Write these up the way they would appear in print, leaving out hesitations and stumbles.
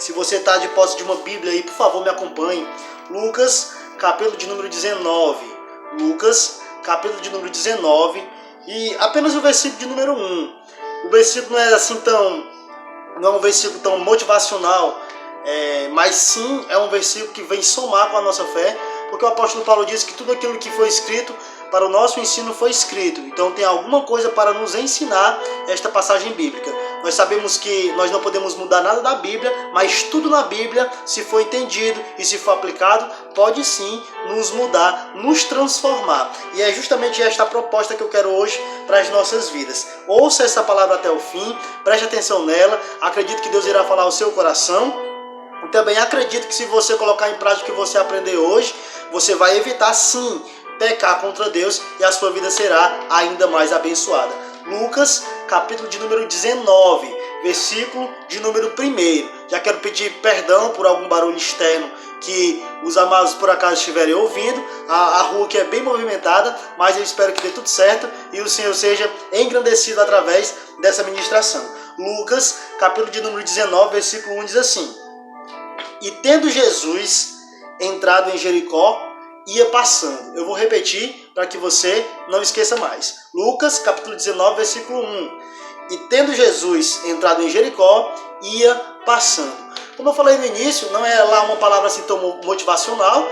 Se você está de posse de uma Bíblia aí, por favor, me acompanhe. Lucas, capítulo de número 19. Lucas, capítulo de número 19. E apenas o versículo de número 1. O versículo não é assim não é um versículo tão motivacional, mas sim é um versículo que vem somar com a nossa fé, porque o apóstolo Paulo diz que tudo aquilo que foi escrito para o nosso ensino foi escrito. Então tem alguma coisa para nos ensinar esta passagem bíblica. Nós sabemos que nós não podemos mudar nada da Bíblia, mas tudo na Bíblia, se for entendido e se for aplicado, pode sim nos mudar, nos transformar. E é justamente esta a proposta que eu quero hoje para as nossas vidas. Ouça essa palavra até o fim, preste atenção nela, acredito que Deus irá falar ao seu coração. E também acredito que se você colocar em prática o que você aprendeu hoje, você vai evitar sim pecar contra Deus e a sua vida será ainda mais abençoada. Lucas, capítulo de número 19, versículo de número 1. Já quero pedir perdão por algum barulho externo que os amados por acaso estiverem ouvindo. A rua que é bem movimentada, mas eu espero que dê tudo certo e o Senhor seja engrandecido através dessa ministração. Lucas, capítulo de número 19, versículo 1 diz assim: E tendo Jesus entrado em Jericó, ia passando. Eu vou repetir para que você não esqueça mais. Lucas, capítulo 19, versículo 1. E tendo Jesus entrado em Jericó, ia passando. Como eu falei no início, não é lá uma palavra assim tão motivacional.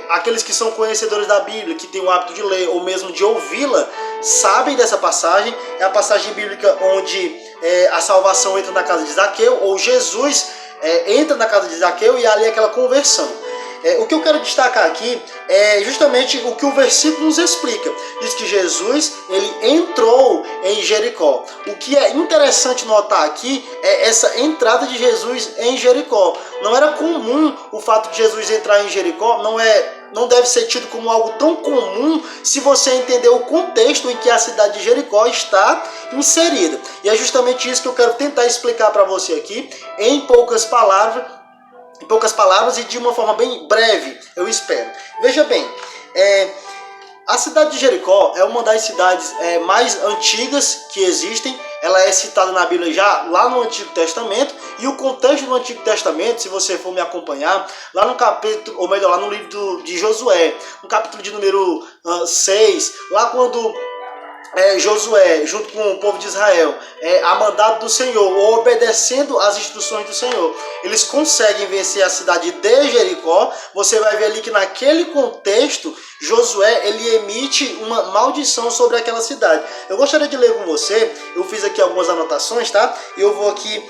Aqueles que são conhecedores da Bíblia, que têm o hábito de ler ou mesmo de ouvi-la, sabem dessa passagem. É a passagem bíblica onde a salvação entra na casa de Zaqueu, ou Jesus entra na casa de Zaqueu e ali é aquela conversão. O que eu quero destacar aqui é justamente o que o versículo nos explica. Diz que Jesus, ele entrou em Jericó. O que é interessante notar aqui é essa entrada de Jesus em Jericó. Não era comum o fato de Jesus entrar em Jericó, não deve ser tido como algo tão comum se você entender o contexto em que a cidade de Jericó está inserida. E é justamente isso que eu quero tentar explicar para você aqui, em poucas palavras e de uma forma bem breve, eu espero. Veja bem, a cidade de Jericó é uma das cidades mais antigas que existem. Ela é citada na Bíblia já lá no Antigo Testamento, e o contexto do Antigo Testamento, se você for me acompanhar, lá no capítulo, ou melhor, lá no livro de Josué, no capítulo de número 6, lá quando Josué, junto com o povo de Israel, a mandado do Senhor, ou obedecendo às instruções do Senhor, eles conseguem vencer a cidade de Jericó. Você vai ver ali que naquele contexto, Josué, ele emite uma maldição sobre aquela cidade. Eu gostaria de ler com você, eu fiz aqui algumas anotações, tá? E eu vou aqui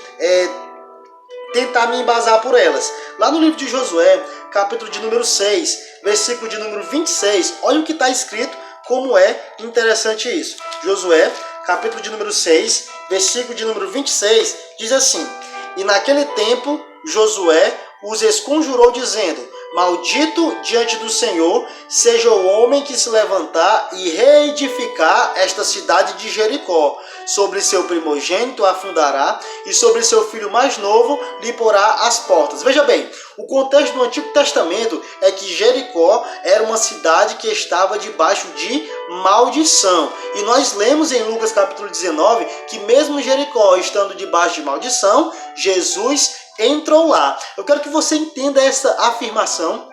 tentar me embasar por elas. Lá no livro de Josué, capítulo de número 6, versículo de número 26, olha o que está escrito. Como é interessante isso. Josué, capítulo de número 6, versículo de número 26, diz assim: E naquele tempo Josué os esconjurou, dizendo: Maldito diante do Senhor seja o homem que se levantar e reedificar esta cidade de Jericó. Sobre seu primogênito a fundará, e sobre seu filho mais novo lhe porá as portas. Veja bem, o contexto do Antigo Testamento é que Jericó era uma cidade que estava debaixo de maldição. E nós lemos em Lucas capítulo 19 que mesmo Jericó estando debaixo de maldição, Jesus entrou lá. Eu quero que você entenda essa afirmação,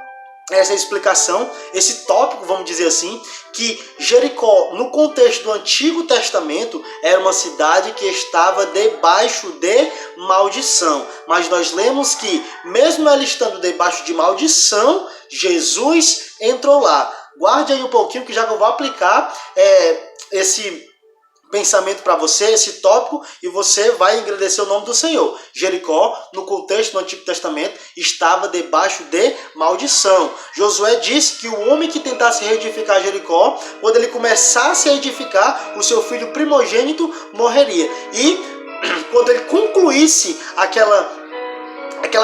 essa explicação, esse tópico, vamos dizer assim, que Jericó, no contexto do Antigo Testamento, era uma cidade que estava debaixo de maldição. Mas nós lemos que, mesmo ela estando debaixo de maldição, Jesus entrou lá. Guarde aí um pouquinho, que já que eu vou aplicar esse pensamento para você, esse tópico, e você vai engrandecer o nome do Senhor. Jericó, no contexto do Antigo Testamento, estava debaixo de maldição. Josué disse que o homem que tentasse reedificar Jericó, quando ele começasse a edificar, o seu filho primogênito morreria. E quando ele concluísse aquela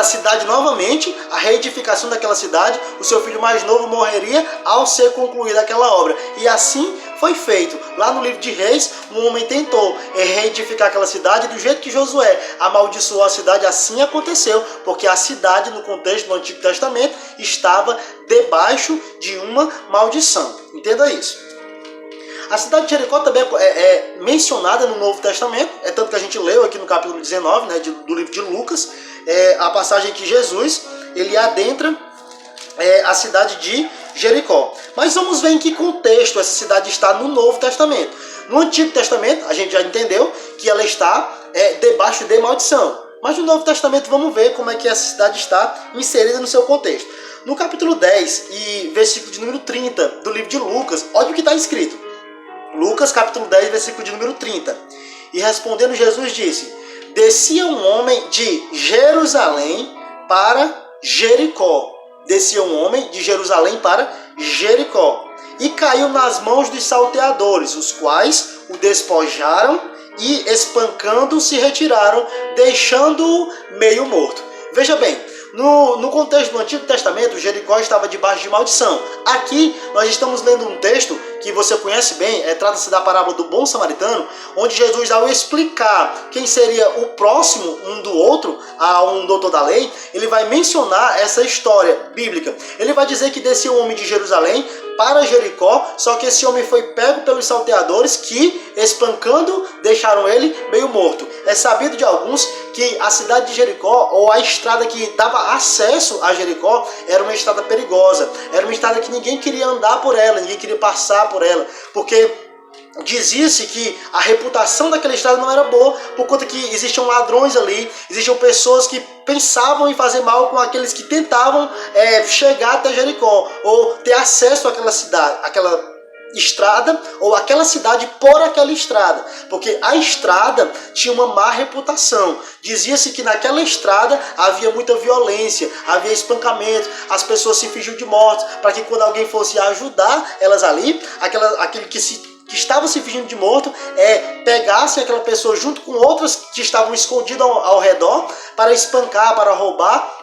cidade novamente, a reedificação daquela cidade, o seu filho mais novo morreria ao ser concluída aquela obra. E assim foi feito. Lá no livro de Reis, um homem tentou reedificar aquela cidade do jeito que Josué amaldiçoou a cidade. Assim aconteceu, porque a cidade, no contexto do Antigo Testamento, estava debaixo de uma maldição. Entenda isso. A cidade de Jericó também é mencionada no Novo Testamento, tanto que a gente leu aqui no capítulo 19, né, do livro de Lucas, a passagem que Jesus ele adentra a cidade de Jericó. Mas vamos ver em que contexto essa cidade está no Novo Testamento. No Antigo Testamento, a gente já entendeu que ela está debaixo de maldição. Mas no Novo Testamento vamos ver como é que essa cidade está inserida no seu contexto. No capítulo 10 e versículo de número 30 do livro de Lucas, olha o que está escrito. Lucas capítulo 10, versículo de número 30. E respondendo Jesus disse: descia um homem de Jerusalém para Jericó. Descia um homem de Jerusalém para Jericó. E caiu nas mãos dos salteadores, os quais o despojaram e, espancando, se retiraram, deixando-o meio morto. Veja bem, no contexto do Antigo Testamento, Jericó estava debaixo de maldição. Aqui nós estamos lendo um texto que você conhece bem, trata-se da parábola do bom samaritano, onde Jesus, ao explicar quem seria o próximo um do outro, a um doutor da lei, ele vai mencionar essa história bíblica. Ele vai dizer que descia um homem de Jerusalém para Jericó, só que esse homem foi pego pelos salteadores que, espancando, deixaram ele meio morto. É sabido de alguns que a cidade de Jericó, ou a estrada que dava acesso a Jericó, era uma estrada perigosa. Era uma estrada que ninguém queria andar por ela, ninguém queria passar por ela, porque dizia-se que a reputação daquela estrada não era boa, por conta que existiam ladrões ali, existiam pessoas que pensavam em fazer mal com aqueles que tentavam chegar até Jericó, ou ter acesso àquela cidade, àquela estrada, ou aquela cidade por aquela estrada, porque a estrada tinha uma má reputação. Dizia-se que naquela estrada havia muita violência, havia espancamento, as pessoas se fingiam de mortos, para que quando alguém fosse ajudar elas ali, aquele que estava se fingindo de morto, pegasse aquela pessoa junto com outras que estavam escondidas ao redor, para espancar, para roubar,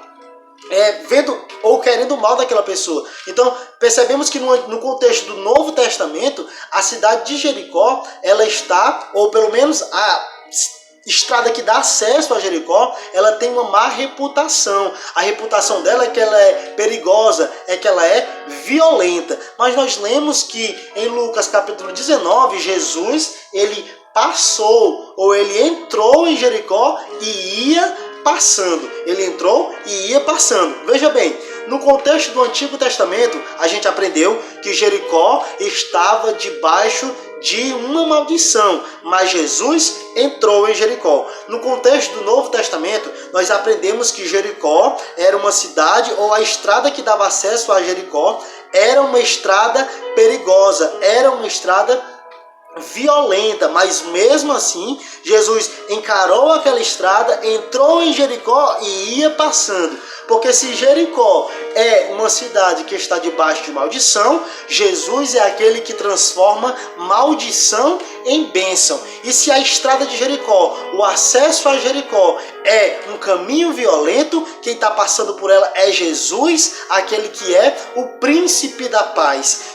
vendo ou querendo o mal daquela pessoa. Então percebemos que no contexto do Novo Testamento, a cidade de Jericó, ela está, ou pelo menos a estrada que dá acesso a Jericó, ela tem uma má reputação. A reputação dela é que ela é perigosa, é que ela é violenta. Mas nós lemos que em Lucas capítulo 19, Jesus, ele passou, ou ele entrou em Jericó e ia passando. Ele entrou e ia passando. Veja bem, no contexto do Antigo Testamento, a gente aprendeu que Jericó estava debaixo de uma maldição, mas Jesus entrou em Jericó. No contexto do Novo Testamento, nós aprendemos que Jericó era uma cidade, ou a estrada que dava acesso a Jericó era uma estrada perigosa, era uma estrada violenta, mas mesmo assim Jesus encarou aquela estrada, entrou em Jericó e ia passando. Porque se Jericó é uma cidade que está debaixo de maldição, Jesus é aquele que transforma maldição em bênção. E se a estrada de Jericó, o acesso a Jericó é um caminho violento, quem está passando por ela é Jesus, aquele que é o príncipe da paz.